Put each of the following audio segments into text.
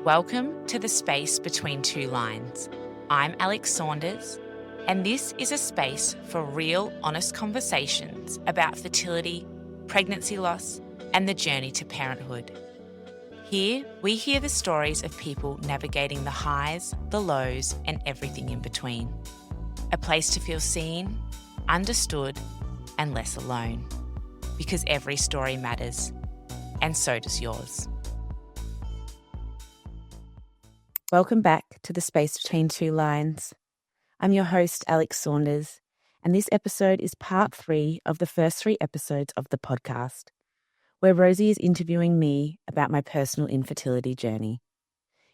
Welcome to the space between two lines. I'm Alex Saunders, and this is a space for real, honest conversations about fertility, pregnancy loss, and the journey to parenthood. Here, we hear the stories of people navigating the highs, the lows, and everything in between. A place to feel seen, understood, and less alone. Because every story matters, and so does yours. Welcome back to the space between two lines. I'm your host, Alex Saunders, and this episode is part 3 of the first 3 episodes of the podcast, where Rosie is interviewing me about my personal infertility journey.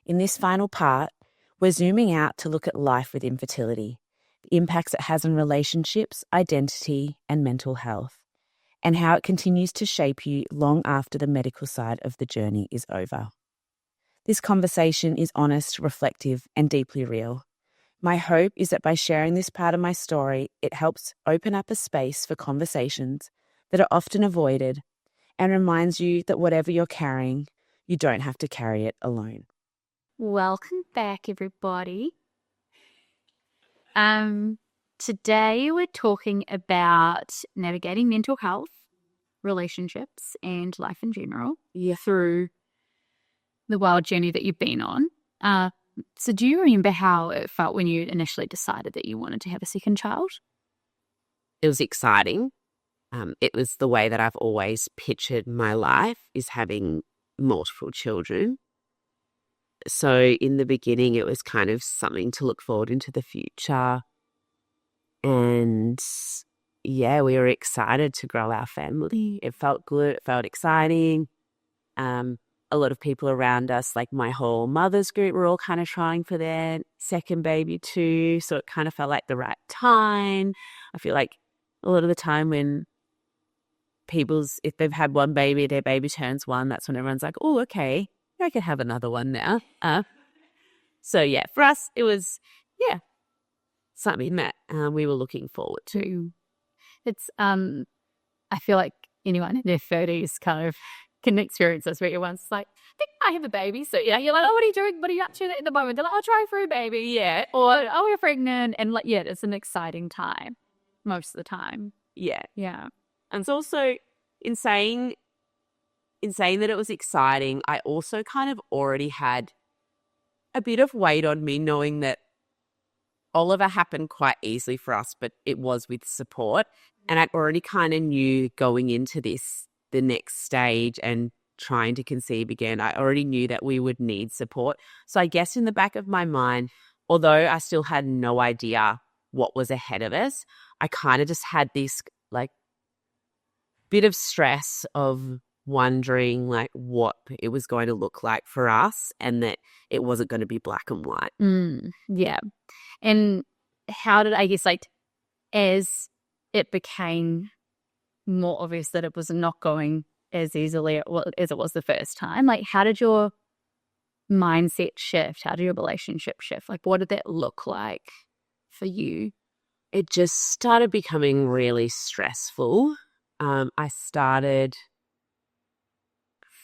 In this final part, we're zooming out to look at life with infertility, the impacts it has on relationships, identity, and mental health, and how it continues to shape you long after the medical side of the journey is over. This conversation is honest, reflective, and deeply real. My hope is that by sharing this part of my story, it helps open up a space for conversations that are often avoided and reminds you that whatever you're carrying, you don't have to carry it alone. Welcome back, everybody. Today we're talking about navigating mental health, relationships, and life in general through the wild journey that you've been on. So do you remember how it felt when you initially decided that you wanted to have a second child? It was exciting. It was the way that I've always pictured my life, is having multiple children. So in the beginning, it was kind of something to look forward into the future. And yeah, we were excited to grow our family. It felt good. It felt exciting. A lot of people around us, like my whole mother's group, were all kind of trying for their second baby too. So it kind of felt like the right time. I feel like a lot of the time when if they've had one baby, their baby turns 1, that's when everyone's like, oh, okay, I can have another one now. So yeah, for us, it was, something that we were looking forward to. It's, I feel like anyone in their 30s kind of can experience this, where everyone's like, I think I have a baby. So yeah, you're like, oh, what are you doing? What are you up to at the moment? They're like, I'll try for a baby. Yeah. Or, oh, we're pregnant. And like, yeah, it's an exciting time most of the time. Yeah. Yeah. And it's also in saying that it was exciting, I also kind of already had a bit of weight on me knowing that Oliver happened quite easily for us, but it was with support. And I already kind of knew going into this, the next stage and trying to conceive again, I already knew that we would need support. So I guess in the back of my mind, although I still had no idea what was ahead of us, I kind of just had this like bit of stress of wondering like what it was going to look like for us and that it wasn't going to be black and white. Yeah. And how did, I guess, like, as it became more obvious that it was not going as easily as it was the first time, like, how did your mindset shift? How did your relationship shift? Like, what did that look like for you? It just started becoming really stressful. I started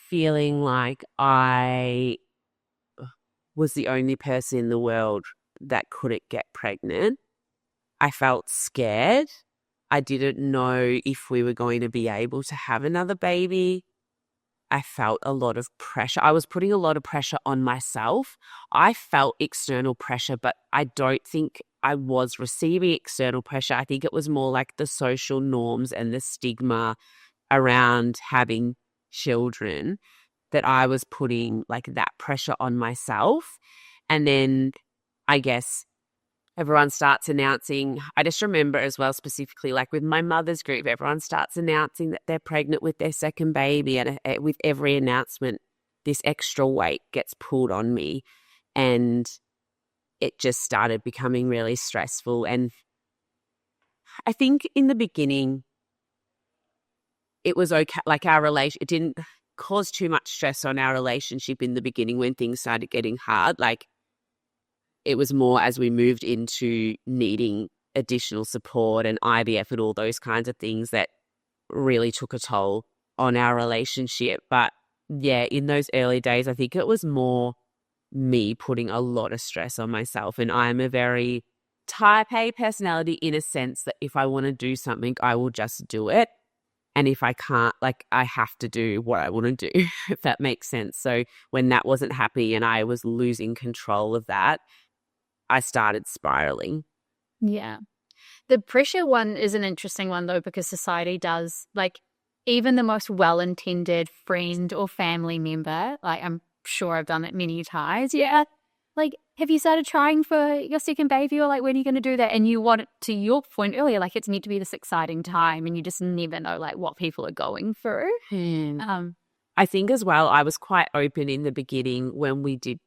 feeling like I was the only person in the world that couldn't get pregnant. I felt scared. I didn't know if we were going to be able to have another baby. I felt a lot of pressure. I was putting a lot of pressure on myself. I felt external pressure, but I don't think I was receiving external pressure. I think it was more like the social norms and the stigma around having children that I was putting like that pressure on myself. And then I guess everyone starts announcing, I just remember as well specifically like with my mother's group, everyone starts announcing that they're pregnant with their second baby, and with every announcement, this extra weight gets pulled on me, and it just started becoming really stressful. And I think in the beginning, it was okay, like it didn't cause too much stress on our relationship in the beginning when things started getting hard. Like, it was more as we moved into needing additional support and IVF and all those kinds of things that really took a toll on our relationship. But yeah, in those early days, I think it was more me putting a lot of stress on myself. And I'm a very type A personality in a sense that if I want to do something, I will just do it. And if I can't, like, I have to do what I want to do, if that makes sense. So when that wasn't happening and I was losing control of that, I started spiraling. Yeah. The pressure one is an interesting one, though, because society does, like, even the most well-intended friend or family member, like, I'm sure I've done it many times. Yeah. Like, have you started trying for your second baby, or like, when are you going to do that? And you want it, to your point earlier, like, it's meant to be this exciting time, and you just never know, like, what people are going through. I think as well, I was quite open in the beginning when we did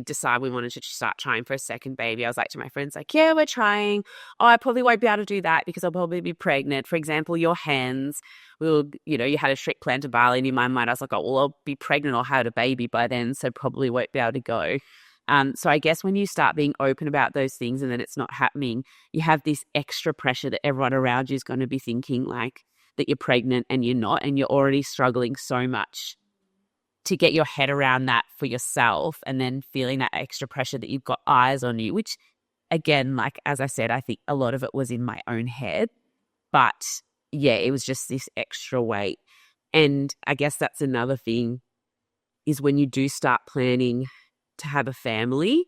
decide we wanted to start trying for a second baby. I was like to my friends, like, yeah, we're trying. Oh, I probably won't be able to do that because I'll probably be pregnant. For example, your hands will, you had a strict plan to Bali, and in my mind, I was like, oh, well, I'll be pregnant or have a baby by then, so probably won't be able to go. So I guess when you start being open about those things and then it's not happening, you have this extra pressure that everyone around you is going to be thinking like that you're pregnant and you're not, and you're already struggling so much to get your head around that for yourself, and then feeling that extra pressure that you've got eyes on you, which again, like, as I said, I think a lot of it was in my own head, but yeah, it was just this extra weight. And I guess that's another thing is when you do start planning to have a family,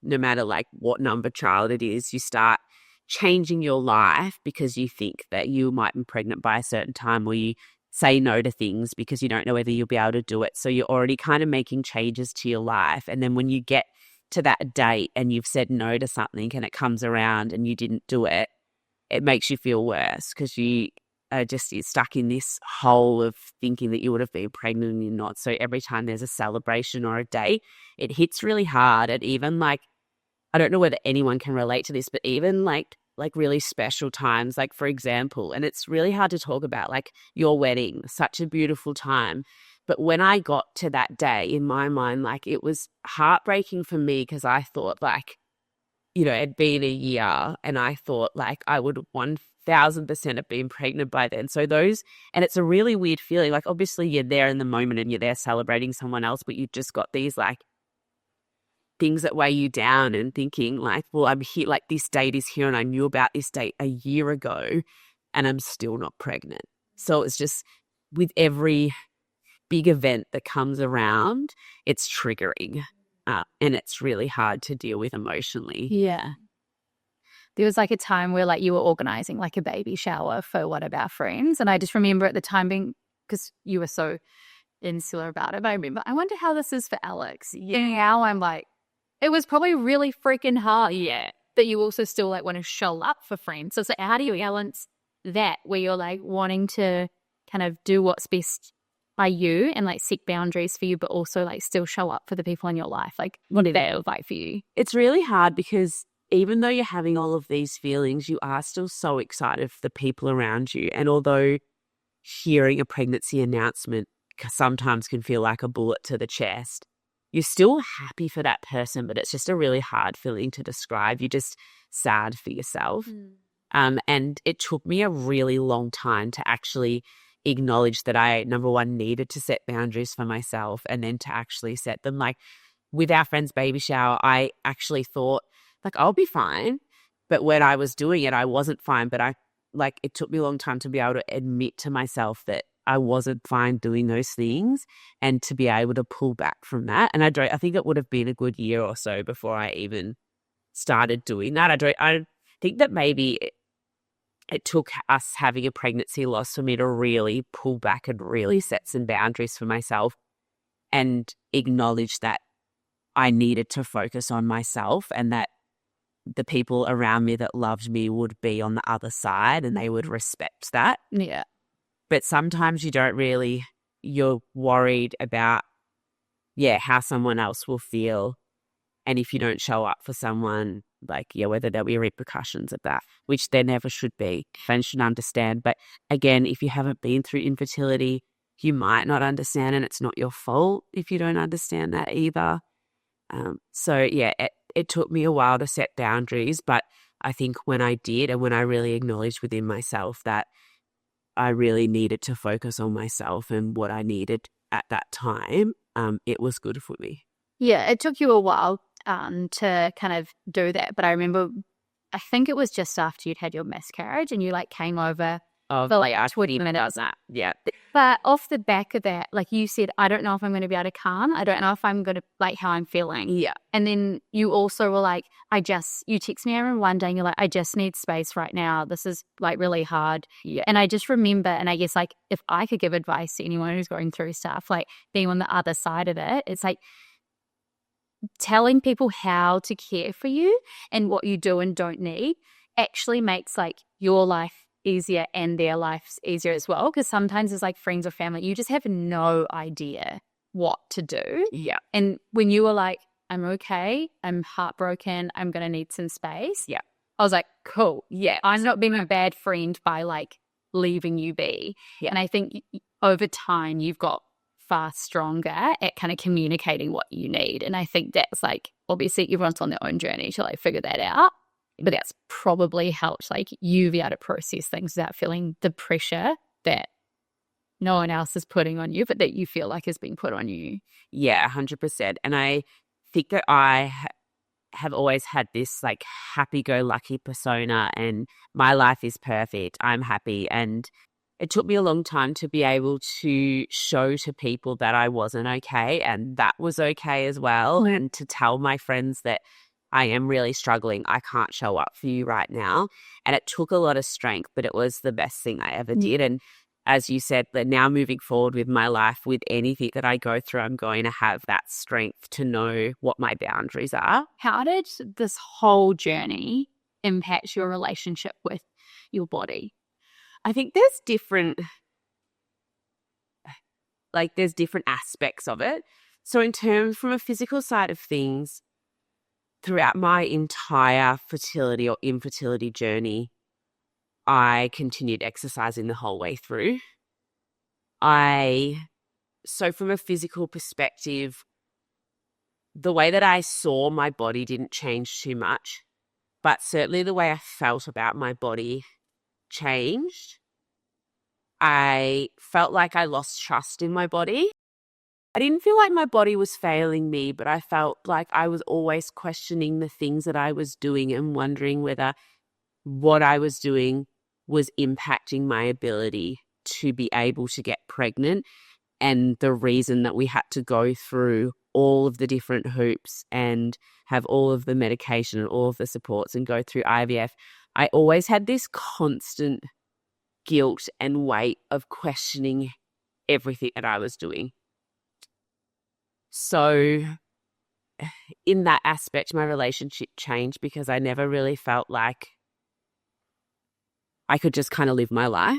no matter like what number child it is, you start changing your life because you think that you might be pregnant by a certain time, or you say no to things because you don't know whether you'll be able to do it. So you're already kind of making changes to your life. And then when you get to that date and you've said no to something and it comes around and you didn't do it, it makes you feel worse because you are just stuck in this hole of thinking that you would have been pregnant and you're not. So every time there's a celebration or a date, it hits really hard. And even like, I don't know whether anyone can relate to this, but even like really special times, like for example, and it's really hard to talk about, like your wedding, such a beautiful time. But when I got to that day, in my mind, like it was heartbreaking for me because I thought like, it'd been a year and I thought like I would 1000% have been pregnant by then. So and it's a really weird feeling. Like obviously you're there in the moment and you're there celebrating someone else, but you've just got these like things that weigh you down and thinking like, well, I'm here, like this date is here and I knew about this date a year ago and I'm still not pregnant. So it's just with every big event that comes around, it's triggering and it's really hard to deal with emotionally. Yeah. There was like a time where like you were organizing like a baby shower for one of our friends. And I just remember at the time being, because you were so insular about it, but I remember, I wonder how this is for Alex. Yeah. Now I'm like, it was probably really freaking hard. Yeah. But you also still like want to show up for friends. So it's like, how do you balance that where you're like wanting to kind of do what's best by you and like set boundaries for you, but also like still show up for the people in your life? Like, what did that look like for you? It's really hard because even though you're having all of these feelings, you are still so excited for the people around you. And although hearing a pregnancy announcement sometimes can feel like a bullet to the chest, you're still happy for that person, but it's just a really hard feeling to describe. You're just sad for yourself. And it took me a really long time to actually acknowledge that I, number one, needed to set boundaries for myself and then to actually set them. Like with our friend's baby shower, I actually thought like, I'll be fine. But when I was doing it, I wasn't fine. But it took me a long time to be able to admit to myself that I wasn't fine doing those things and to be able to pull back from that. And I think it would have been a good year or so before I even started doing that. I think that maybe it took us having a pregnancy loss for me to really pull back and really set some boundaries for myself and acknowledge that I needed to focus on myself and that the people around me that loved me would be on the other side and they would respect that. Yeah. But sometimes you're worried about, how someone else will feel. And if you don't show up for someone, whether there'll be repercussions of that, which there never should be. Fans should understand. But again, if you haven't been through infertility, you might not understand, and it's not your fault if you don't understand that either. It took me a while to set boundaries, but I think when I did and when I really acknowledged within myself that I really needed to focus on myself and what I needed at that time, it was good for me. Yeah, it took you a while to kind of do that. But I remember, I think it was just after you'd had your miscarriage and you like came over for like 20 minutes. Yeah. But off the back of that, like you said, I don't know if I'm going to be able to calm. I don't know if I'm going to like how I'm feeling. Yeah. And then you also were like, you text me over one day and you're like, I just need space right now. This is like really hard. Yeah. And I just remember, and I guess like if I could give advice to anyone who's going through stuff, like being on the other side of it, it's like telling people how to care for you and what you do and don't need actually makes like your life easier and their lives easier as well. Because sometimes it's like friends or family, you just have no idea what to do. Yeah. And when you were like, I'm okay, I'm heartbroken, I'm going to need some space. Yeah. I was like, cool. Yeah. I'm not being a bad friend by like leaving you be. Yeah. And I think over time you've got far stronger at kind of communicating what you need. And I think that's like, obviously everyone's on their own journey to like figure that out. But that's probably helped like you be able to process things without feeling the pressure that no one else is putting on you, but that you feel like has been put on you. Yeah, 100%. And I think that I have always had this like happy-go-lucky persona and my life is perfect. I'm happy. And it took me a long time to be able to show to people that I wasn't okay and that was okay as well. And to tell my friends that I am really struggling. I can't show up for you right now. And it took a lot of strength, but it was the best thing I ever did. And as you said, that now moving forward with my life, with anything that I go through, I'm going to have that strength to know what my boundaries are. How did this whole journey impact your relationship with your body? I think there's different aspects of it. So in terms from a physical side of things, throughout my entire fertility or infertility journey, I continued exercising the whole way through. So from a physical perspective, the way that I saw my body didn't change too much, but certainly the way I felt about my body changed. I felt like I lost trust in my body. I didn't feel like my body was failing me, but I felt like I was always questioning the things that I was doing and wondering whether what I was doing was impacting my ability to be able to get pregnant. And the reason that we had to go through all of the different hoops and have all of the medication and all of the supports and go through IVF, I always had this constant guilt and weight of questioning everything that I was doing. So in that aspect, my relationship changed because I never really felt like I could just kind of live my life.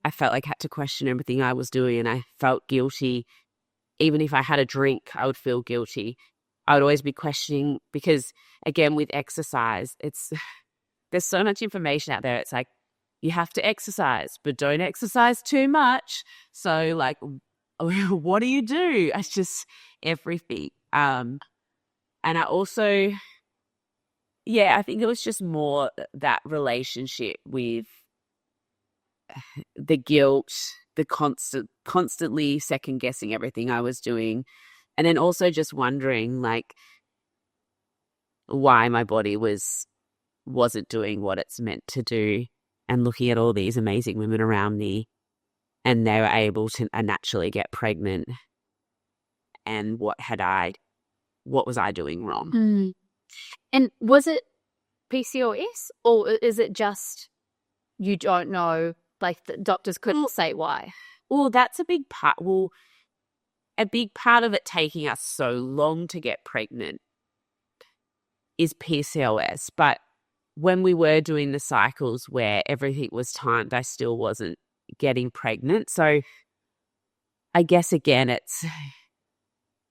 I felt like I had to question everything I was doing and I felt guilty. Even if I had a drink, I would feel guilty. I would always be questioning because, again, with exercise, there's so much information out there. It's like, you have to exercise, but don't exercise too much. So, like, what do you do? It's just everything. And I also, I think it was just more that relationship with the guilt, the constantly second guessing everything I was doing. And then also just wondering like why my body wasn't doing what it's meant to do, and looking at all these amazing women around me and they were able to naturally get pregnant. And what was I doing wrong? And was it PCOS or is it just you don't know, like the doctors couldn't say why? Well, that's a big part. Well, a big part of it taking us so long to get pregnant is PCOS. But when we were doing the cycles where everything was timed, I still wasn't getting pregnant. So I guess, again, it's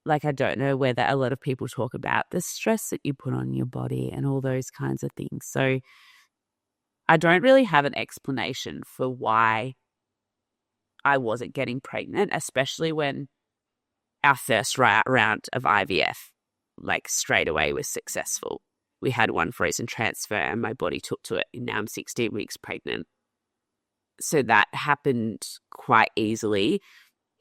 like, I don't know whether a lot of people talk about the stress that you put on your body and all those kinds of things. So I don't really have an explanation for why I wasn't getting pregnant, especially when our first round of IVF, like straight away, was successful. We had one frozen transfer and my body took to it. And now I'm 16 weeks pregnant. So that happened quite easily.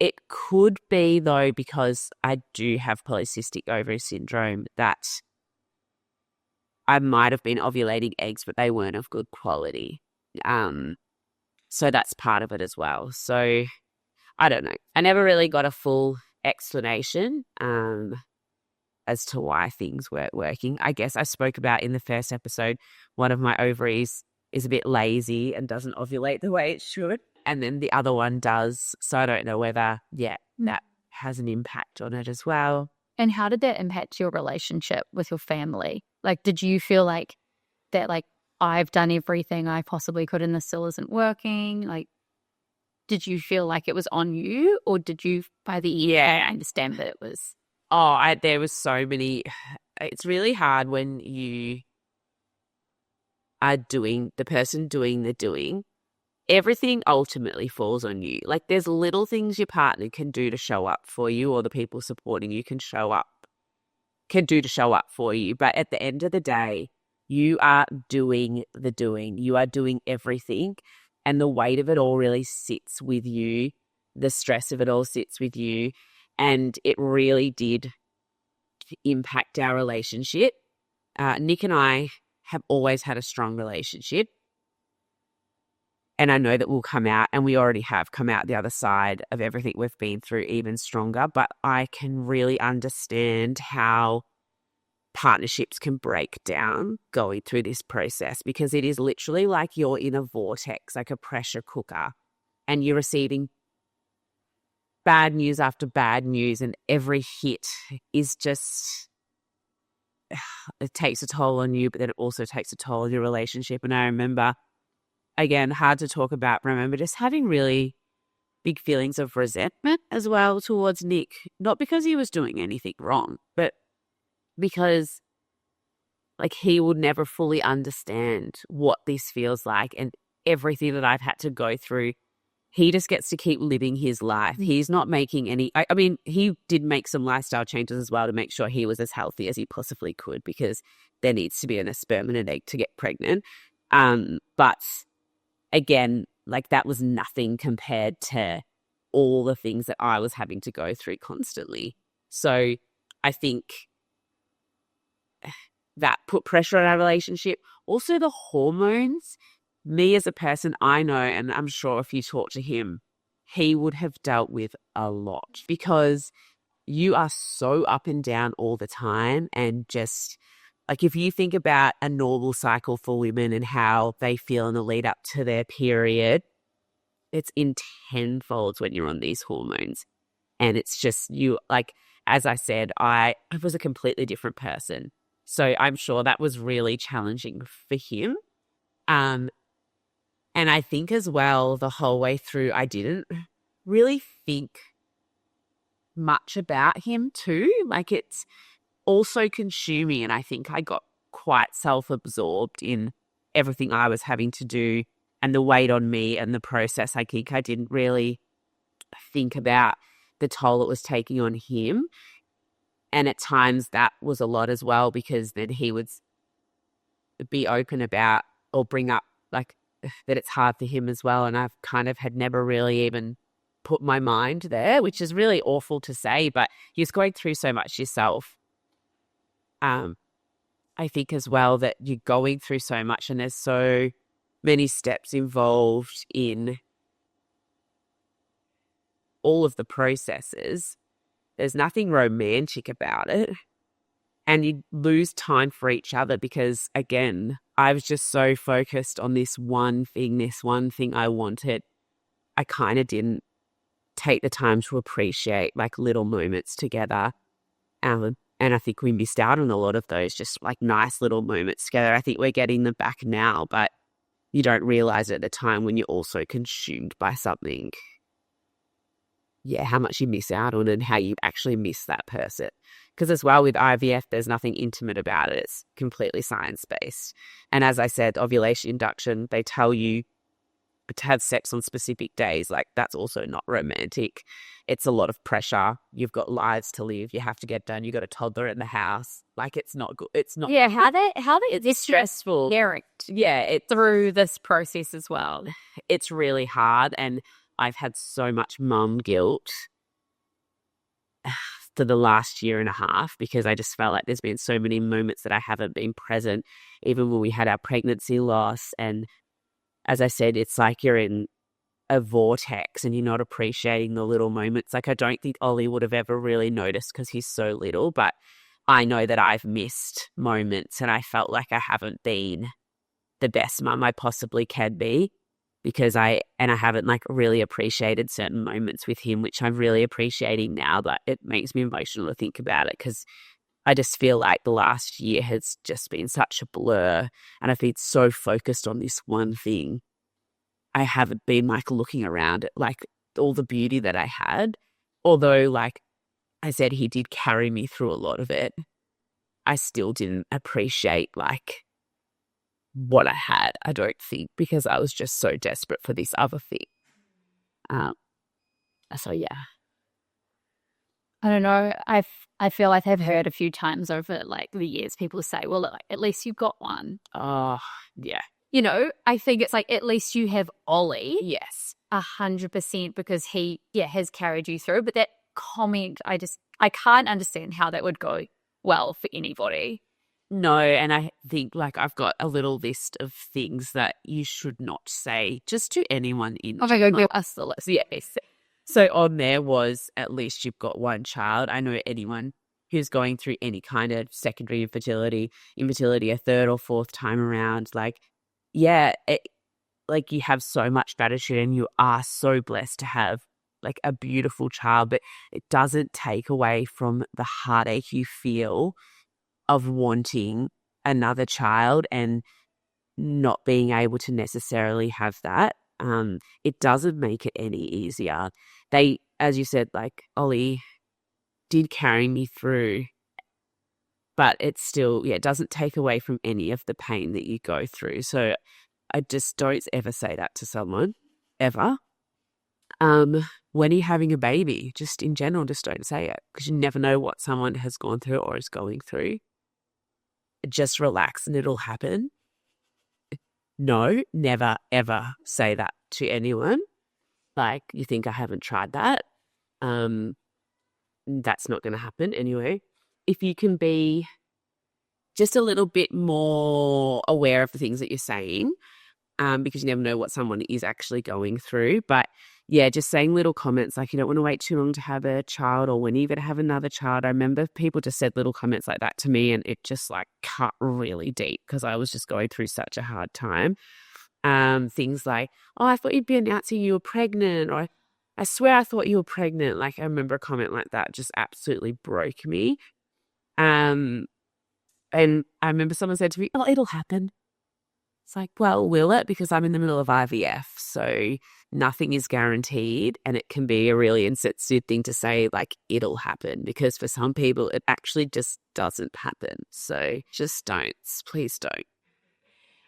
It could be, though, because I do have polycystic ovary syndrome, that I might have been ovulating eggs, but they weren't of good quality. So that's part of it as well. So I don't know. I never really got a full explanation as to why things weren't working. I guess I spoke about in the first episode, one of my ovaries is a bit lazy and doesn't ovulate the way it should. And then the other one does. So I don't know whether, that has an impact on it as well. And how did that impact your relationship with your family? Like, did you feel like that, like, I've done everything I possibly could and this still isn't working? Like, did you feel like it was on you, or did you, by the end, understand that it was? There was so many. It's really hard when you are the person doing the doing. Everything ultimately falls on you. Like, there's little things your partner can do to show up for you, or the people supporting you can do to show up for you. But at the end of the day, you are doing the doing. You are doing everything. And the weight of it all really sits with you. The stress of it all sits with you. And it really did impact our relationship. Nick and I have always had a strong relationship. And I know that we'll come out, and we already have come out the other side of everything we've been through even stronger. But I can really understand how partnerships can break down going through this process, because it is literally like you're in a vortex, like a pressure cooker, and you're receiving bad news after bad news, and every hit is just, it takes a toll on you, but then it also takes a toll on your relationship. And I remember, again, hard to talk about, remember just having really big feelings of resentment as well towards Nick, not because he was doing anything wrong, but because, like, he would never fully understand what this feels like and everything that I've had to go through. He just gets to keep living his life. He's not making any, I mean, he did make some lifestyle changes as well to make sure he was as healthy as he possibly could, because there needs to be a sperm and an egg to get pregnant. But again, like, that was nothing compared to all the things that I was having to go through constantly. So I think that put pressure on our relationship. Also, the hormones. Me as a person, I know, and I'm sure if you talk to him, he would have dealt with a lot, because you are so up and down all the time. And just like, if you think about a normal cycle for women and how they feel in the lead up to their period, it's in tenfolds when you're on these hormones. And it's just, you, like, as I said, I was a completely different person. So I'm sure that was really challenging for him. And I think as well, the whole way through, I didn't really think much about him too. Like, it's also consuming. And I think I got quite self-absorbed in everything I was having to do and the weight on me and the process. I think I didn't really think about the toll it was taking on him. And at times that was a lot as well, because then he would be open about or bring up, like, that it's hard for him as well. And I've kind of had never really even put my mind there, which is really awful to say, but you're going through so much yourself. I think as well that you're going through so much, and there's so many steps involved in all of the processes. There's nothing romantic about it. And you lose time for each other, because, again, I was just so focused on this one thing I wanted. I kind of didn't take the time to appreciate, like, little moments together. And I think we missed out on a lot of those just, like, nice little moments together. I think we're getting them back now, but you don't realize it at the time when you're also consumed by something. Yeah, how much you miss out on and how you actually miss that person. Because as well with IVF, there's nothing intimate about it. It's completely science-based. And as I said, ovulation induction, they tell you to have sex on specific days. Like, that's also not romantic. It's a lot of pressure. You've got lives to live. You have to get done. You've got a toddler in the house. Like, it's not good. It's not. Yeah, how they it's stressful. parent through this process as well. It's really hard. And I've had so much mum guilt for the last year and a half, because I just felt like there's been so many moments that I haven't been present, even when we had our pregnancy loss. And as I said, it's like you're in a vortex and you're not appreciating the little moments. Like, I don't think Ollie would have ever really noticed because he's so little, but I know that I've missed moments and I felt like I haven't been the best mum I possibly can be, because I haven't like really appreciated certain moments with him, which I'm really appreciating now. But it makes me emotional to think about it, because I just feel like the last year has just been such a blur and I've been so focused on this one thing. I haven't been like looking around at like all the beauty that I had. Although, like I said, he did carry me through a lot of it, I still didn't appreciate like what I had, I don't think, because I was just so desperate for this other thing. So yeah. I don't know. I feel like I've heard a few times over like the years people say, well, like, at least you got one. Oh, yeah. You know, I think it's like, at least you have Ollie. Yes. 100%, because he, has carried you through. But that comment, I can't understand how that would go well for anybody. No, and I think like I've got a little list of things that you should not say just to anyone in. Oh my God, give us the list. Yes. So on there was, at least you've got one child. I know anyone who's going through any kind of secondary infertility a third or fourth time around, like, like you have so much gratitude and you are so blessed to have like a beautiful child, but it doesn't take away from the heartache you feel of wanting another child and not being able to necessarily have that. It doesn't make it any easier. They, as you said, like Ollie did carry me through, but it's still, it doesn't take away from any of the pain that you go through. So I just don't ever say that to someone, ever. When you're having a baby, just in general, just don't say it, because you never know what someone has gone through or is going through. Just relax and it'll happen. No, never, ever say that to anyone. Like, you think I haven't tried that? That's not going to happen anyway. If you can be just a little bit more aware of the things that you're saying, because you never know what someone is actually going through. But yeah, just saying little comments like, you don't want to wait too long to have a child, or when are you going to have another child? I remember people just said little comments like that to me, and it just like cut really deep, because I was just going through such a hard time. Things like, oh, I thought you'd be announcing you were pregnant, or I swear I thought you were pregnant. Like, I remember a comment like that just absolutely broke me. And I remember someone said to me, oh, it'll happen. It's like, well, will it? Because I'm in the middle of IVF, so nothing is guaranteed, and it can be a really insensitive thing to say, like, it'll happen, because for some people it actually just doesn't happen. So just don't. Please don't.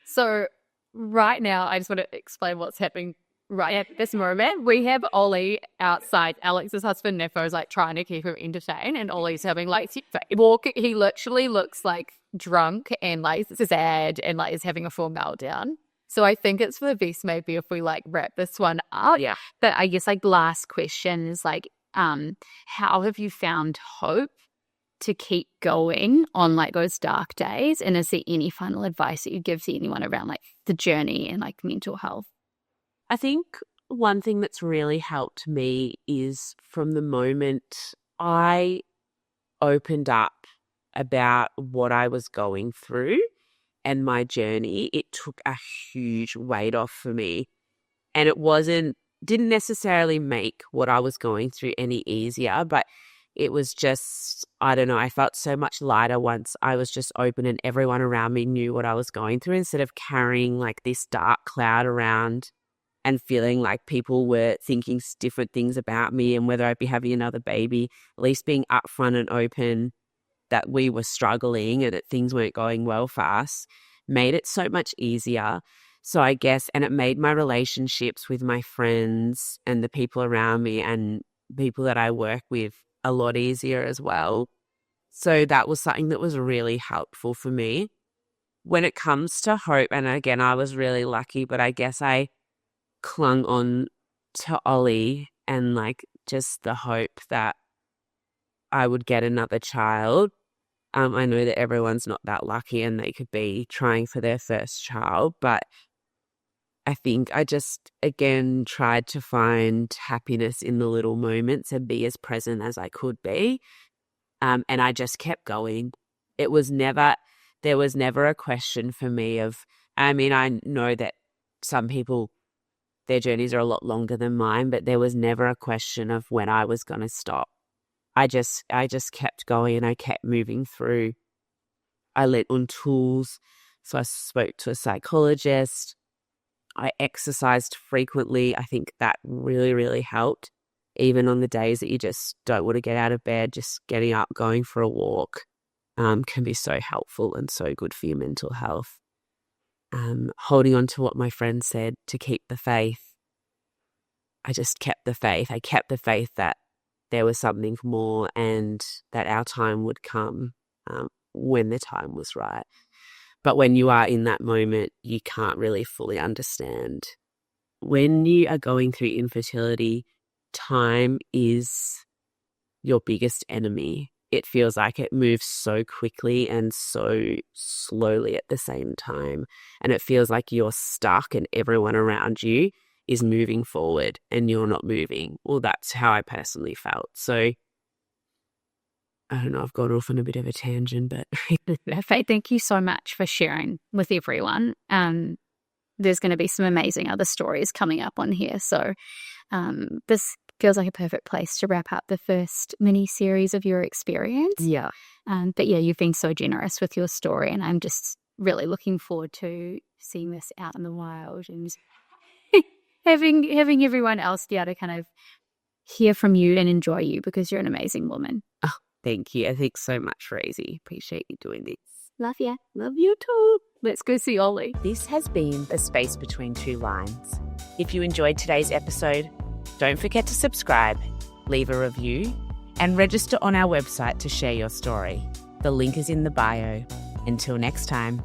So right now, I just want to explain what's happening right at this moment. We have Ollie outside. Alex's husband, Nefo, is like trying to keep him entertained, and Ollie's having like walking. He literally looks like drunk and like sad and like is having a full meltdown. So I think it's for the best maybe if we like wrap this one up. Yeah. But I guess like last question is like, how have you found hope to keep going on like those dark days? And is there any final advice that you give to anyone around like the journey and like mental health? I think one thing that's really helped me is from the moment I opened up about what I was going through and my journey, it took a huge weight off for me. And it didn't necessarily make what I was going through any easier, but it was just, I don't know, I felt so much lighter once I was just open and everyone around me knew what I was going through, instead of carrying like this dark cloud around and feeling like people were thinking different things about me and whether I'd be having another baby. At least being upfront and open that we were struggling and that things weren't going well for us made it so much easier. So I guess, and it made my relationships with my friends and the people around me and people that I work with a lot easier as well. So that was something that was really helpful for me. When it comes to hope, and again, I was really lucky, but I guess I clung on to Ollie and like just the hope that I would get another child. I know that everyone's not that lucky and they could be trying for their first child, but I think I just, again, tried to find happiness in the little moments and be as present as I could be. And I just kept going. There was never a question for me of, I mean, I know that some people, their journeys are a lot longer than mine, but there was never a question of when I was going to stop. I just kept going and I kept moving through. I let on tools. So I spoke to a psychologist. I exercised frequently. I think that really, really helped. Even on the days that you just don't want to get out of bed, just getting up, going for a walk can be so helpful and so good for your mental health. Holding on to what my friend said, to keep the faith. I just kept the faith. I kept the faith that there was something more and that our time would come when the time was right. But when you are in that moment, you can't really fully understand. When you are going through infertility, time is your biggest enemy. It feels like it moves so quickly and so slowly at the same time. And it feels like you're stuck and everyone around you is moving forward and you're not moving. Well, that's how I personally felt. So I don't know, I've gone off on a bit of a tangent, but Faye, thank you so much for sharing with everyone. There's going to be some amazing other stories coming up on here. So this feels like a perfect place to wrap up the first mini-series of your experience. yeah. But yeah, you've been so generous with your story, and I'm just really looking forward to seeing this out in the wild and having everyone else be able to kind of hear from you and enjoy you, because you're an amazing woman. Oh, thank you. Thanks so much, Rosie. Appreciate you doing this. Love ya. Love you too. Let's go see Ollie. This has been The Space Between Two Lines. If you enjoyed today's episode, don't forget to subscribe, leave a review, and register on our website to share your story. The link is in the bio. Until next time.